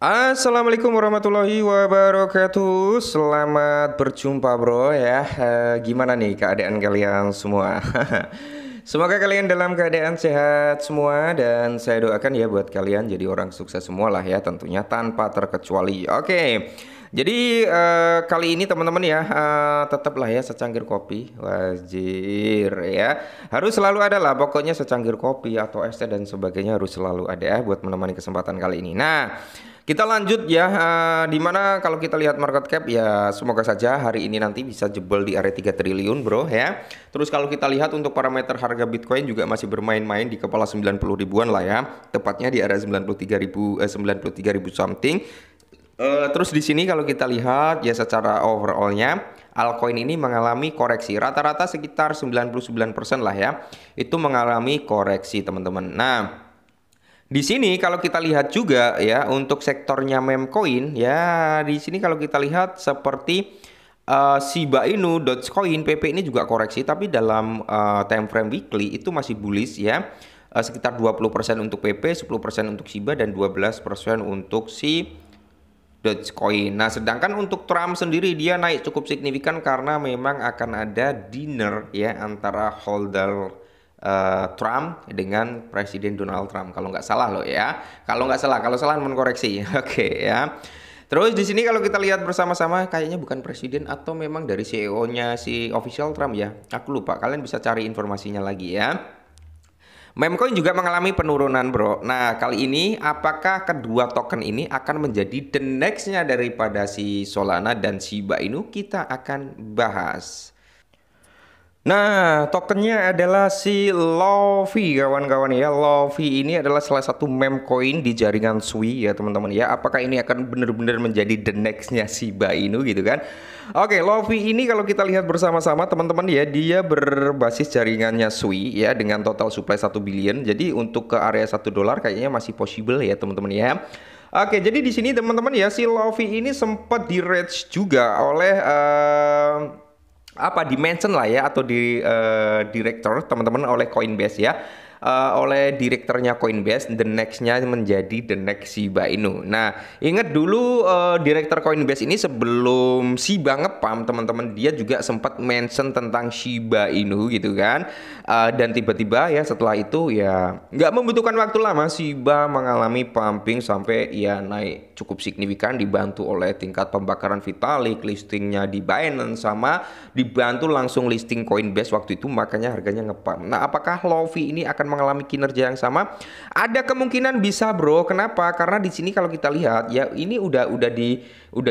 Assalamualaikum warahmatullahi wabarakatuh. Selamat berjumpa bro ya. Gimana nih keadaan kalian semua? Semoga kalian dalam keadaan sehat semua dan saya doakan ya buat kalian jadi orang sukses semua lah ya tentunya tanpa terkecuali. Oke. Jadi kali ini teman-teman ya tetaplah ya secangkir kopi wajir ya. Harus selalu ada lah pokoknya secangkir kopi atau es teh dan sebagainya harus selalu ada ya buat menemani kesempatan kali ini. Nah, kita lanjut ya, dimana kalau kita lihat market cap ya semoga saja hari ini nanti bisa jebol di area 3 triliun bro ya. Terus kalau kita lihat untuk parameter harga Bitcoin juga masih bermain-main di kepala 90 ribuan lah ya. Tepatnya di area 93 ribu something. Terus di sini kalau kita lihat ya secara overallnya altcoin ini mengalami koreksi rata-rata sekitar 99% lah ya. Itu mengalami koreksi teman-teman. Nah, di sini kalau kita lihat juga ya untuk sektornya meme coin ya di sini kalau kita lihat seperti Shiba Inu, Dogecoin, PP ini juga koreksi tapi dalam time frame weekly itu masih bullish ya. Sekitar 20% untuk PP, 10% untuk Shiba dan 12% untuk si Dogecoin. Nah, sedangkan untuk Trump sendiri dia naik cukup signifikan karena memang akan ada dinner ya antara holder Trump dengan Presiden Donald Trump kalau nggak salah loh ya. Kalau nggak salah, kalau salah mengkoreksi. Oke ya. Terus di sini kalau kita lihat bersama-sama kayaknya bukan presiden atau memang dari CEO-nya si official Trump ya. Aku lupa. Kalian bisa cari informasinya lagi ya. Memecoin juga mengalami penurunan bro. Nah kali ini apakah kedua token ini akan menjadi the next-nya daripada si Solana dan Shiba Inu? Kita akan bahas. Nah, tokennya adalah si Lofi kawan-kawan ya. Lofi ini adalah salah satu meme coin di jaringan Sui ya teman-teman ya. Apakah ini akan benar-benar menjadi the next-nya Shiba Inu gitu kan? Oke, Lofi ini kalau kita lihat bersama-sama teman-teman ya, dia berbasis jaringannya Sui ya dengan total supply 1 billion. Jadi untuk ke area $1 kayaknya masih possible ya teman-teman ya. Oke, jadi di sini teman-teman ya si Lofi ini sempat di rage juga oleh dimension lah ya atau di director teman-teman oleh Coinbase ya. Oleh direkturnya Coinbase, the next-nya menjadi the next Shiba Inu. Nah, ingat dulu direktur Coinbase ini sebelum Shiba ngepam teman-teman dia juga sempat mention tentang Shiba Inu gitu kan. Dan tiba-tiba ya setelah itu ya nggak membutuhkan waktu lama Shiba mengalami pumping sampai ya naik cukup signifikan dibantu oleh tingkat pembakaran Vitalik, listingnya di Binance sama dibantu langsung listing Coinbase waktu itu makanya harganya ngepam. Nah, apakah Lofi ini akan mengalami kinerja yang sama? Ada kemungkinan bisa, bro. Kenapa? Karena di sini kalau kita lihat ya ini udah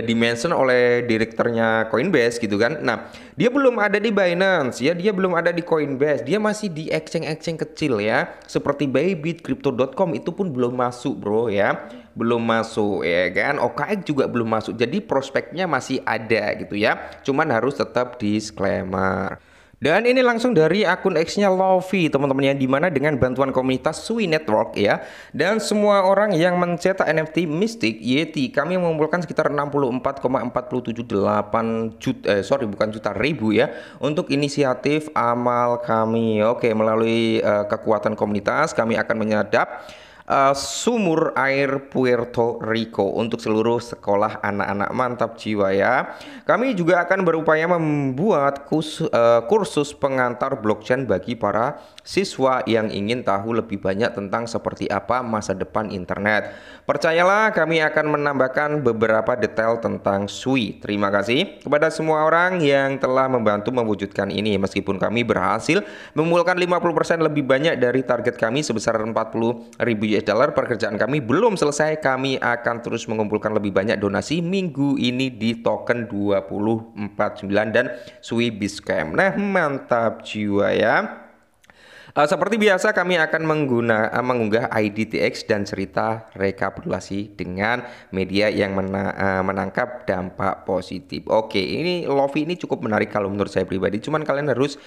di-mention oleh direkturnya Coinbase gitu kan. Nah, dia belum ada di Binance ya, dia belum ada di Coinbase. Dia masih di exchange-exchange kecil ya. Seperti Bybit, Crypto.com itu pun belum masuk, bro ya. Belum masuk ya kan. OKX juga belum masuk. Jadi prospeknya masih ada gitu ya. Cuman harus tetap disclaimer. Dan ini langsung dari akun X-nya Lofi teman-teman yang dimana dengan bantuan komunitas Sui Network ya dan semua orang yang mencetak NFT Mystic Yeti kami mengumpulkan sekitar 64,478 juta ribu ya untuk inisiatif amal kami. Oke, melalui kekuatan komunitas kami akan menyadap sumur air Puerto Rico untuk seluruh sekolah anak-anak mantap jiwa ya. Kami juga akan berupaya membuat kursus pengantar blockchain bagi para siswa yang ingin tahu lebih banyak tentang seperti apa masa depan internet. Percayalah kami akan menambahkan beberapa detail tentang Sui. Terima kasih kepada semua orang yang telah membantu mewujudkan ini meskipun kami berhasil mengumpulkan 50% lebih banyak dari target kami sebesar 40.000 US dollar. Pekerjaan kami belum selesai. Kami akan terus mengumpulkan lebih banyak donasi minggu ini di token 2049 dan Sui Biscam. Nah, mantap jiwa ya. Seperti biasa kami akan mengunggah IDTX dan cerita rekapitulasi dengan media yang menangkap dampak positif. Oke, ini Lofi ini cukup menarik kalau menurut saya pribadi. Cuman kalian harus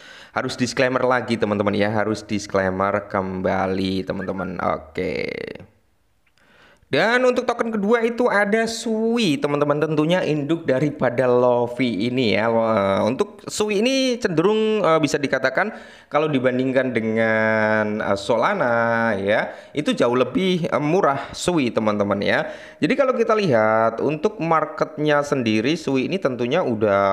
disclaimer lagi teman-teman ya, harus disclaimer kembali teman-teman. Oke. Dan untuk token kedua itu ada Sui, teman-teman, tentunya induk daripada Lofi ini ya. Wah, untuk Sui ini cenderung bisa dikatakan kalau dibandingkan dengan Solana ya, itu jauh lebih murah Sui, teman-teman ya. Jadi kalau kita lihat untuk marketnya sendiri, Sui ini tentunya udah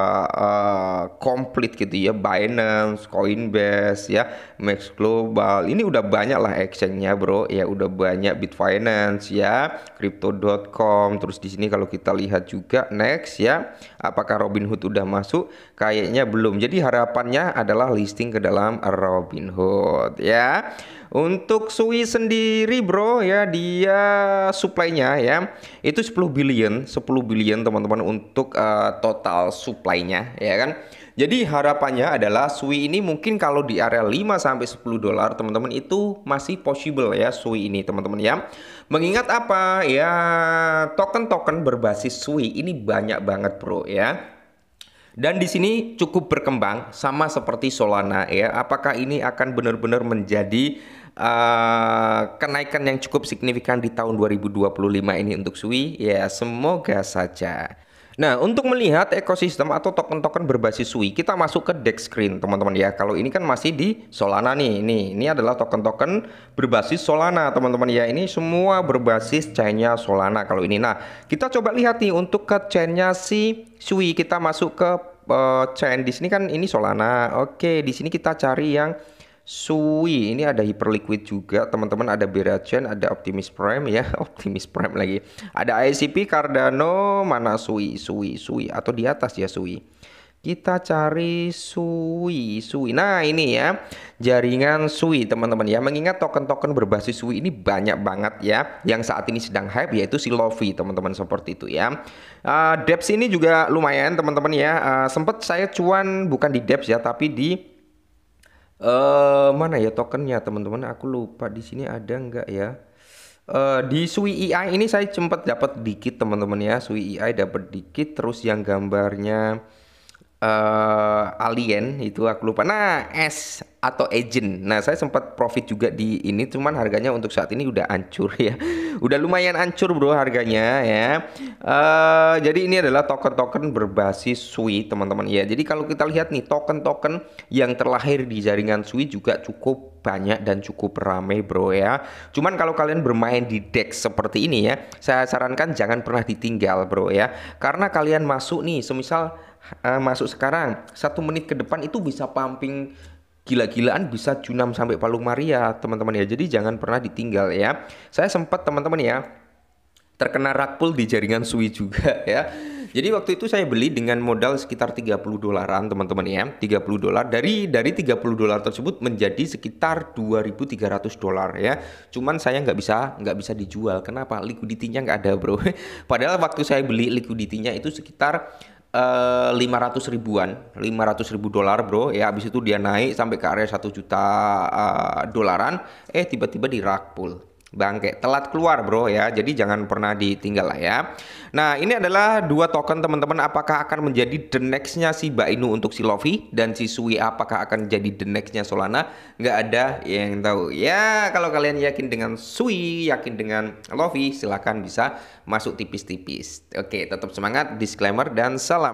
komplit gitu ya. Binance, Coinbase ya, Max Global, ini udah banyak lah exchange-nya bro ya, udah banyak Bitfinance ya, Crypto.com. Terus di sini kalau kita lihat juga next ya, apakah Robinhood udah masuk? Kayaknya belum. Jadi harapannya adalah listing ke dalam Robinhood ya. Untuk Sui sendiri bro ya, dia supply-nya ya itu 10 billion teman-teman untuk total supply-nya ya kan. Jadi harapannya adalah Sui ini mungkin kalau di area 5 sampai 10 dolar teman-teman itu masih possible ya Sui ini teman-teman ya. Mengingat apa ya, token-token berbasis Sui ini banyak banget bro ya. Dan di sini cukup berkembang sama seperti Solana ya. Apakah ini akan benar-benar menjadi kenaikan yang cukup signifikan di tahun 2025 ini untuk Sui? Ya, semoga saja. Nah, untuk melihat ekosistem atau token-token berbasis Sui, kita masuk ke DEX screen, teman-teman ya. Kalau ini kan masih di Solana nih. Ini adalah token-token berbasis Solana, teman-teman ya. Ini semua berbasis chainnya Solana kalau ini. Nah, kita coba lihat nih untuk ke chainnya si Sui. Kita masuk ke chain di sini kan ini Solana. Oke, di sini kita cari yang Sui. Ini ada Hyperliquid juga teman-teman, ada Berachain, ada Optimus Prime ya. Optimus Prime lagi, ada ICP, Cardano, mana Sui atau di atas ya Sui. Kita cari Sui. Nah ini ya jaringan Sui teman-teman ya. Mengingat token-token berbasis Sui ini banyak banget ya, yang saat ini sedang hype yaitu si Lofi teman-teman, seperti itu ya. Depth ini juga lumayan teman-teman ya. Sempet saya cuan bukan di Depth ya, tapi di mana ya tokennya teman-teman, aku lupa. Di sini ada nggak ya? Di Sui EI ini saya sempat dapat dikit teman-teman ya. Sui EI dapat dikit. Terus yang gambarnya alien itu aku lupa. Nah, S atau agent. Nah, saya sempat profit juga di ini, cuman harganya untuk saat ini udah hancur ya. Udah lumayan hancur bro harganya ya. Jadi ini adalah token-token berbasis Sui teman-teman ya. Jadi kalau kita lihat nih, token-token yang terlahir di jaringan Sui juga cukup banyak dan cukup ramai bro ya. Cuman kalau kalian bermain di DEX seperti ini ya, saya sarankan jangan pernah ditinggal bro ya. Karena kalian masuk nih, semisal masuk sekarang, 1 menit ke depan itu bisa pumping gila-gilaan, bisa junam sampai Palung Maria teman-teman ya. Jadi jangan pernah ditinggal ya. Saya sempat teman-teman ya terkena rug pull di jaringan Sui juga ya. Jadi waktu itu saya beli dengan modal sekitar 30 dolaran teman-teman ya. 30 dolar, dari 30 dolar tersebut menjadi sekitar 2.300 dolar ya. Cuman saya nggak bisa dijual. Kenapa? Liquidity-nya nggak ada bro. Padahal waktu saya beli liquidity-nya itu sekitar 500 ribu dolar bro ya. Habis itu dia naik sampai ke area 1 juta dolaran, tiba-tiba di rug pull, bangke, telat keluar bro ya. Jadi jangan pernah ditinggal lah ya. Nah ini adalah dua token teman-teman. Apakah akan menjadi the next-nya si Bainu untuk si Lofi, dan si Sui apakah akan jadi the next-nya Solana? Nggak ada yang tahu ya. Kalau kalian yakin dengan Sui, yakin dengan Lofi, silahkan bisa masuk tipis-tipis. Oke, tetap semangat, disclaimer dan salam.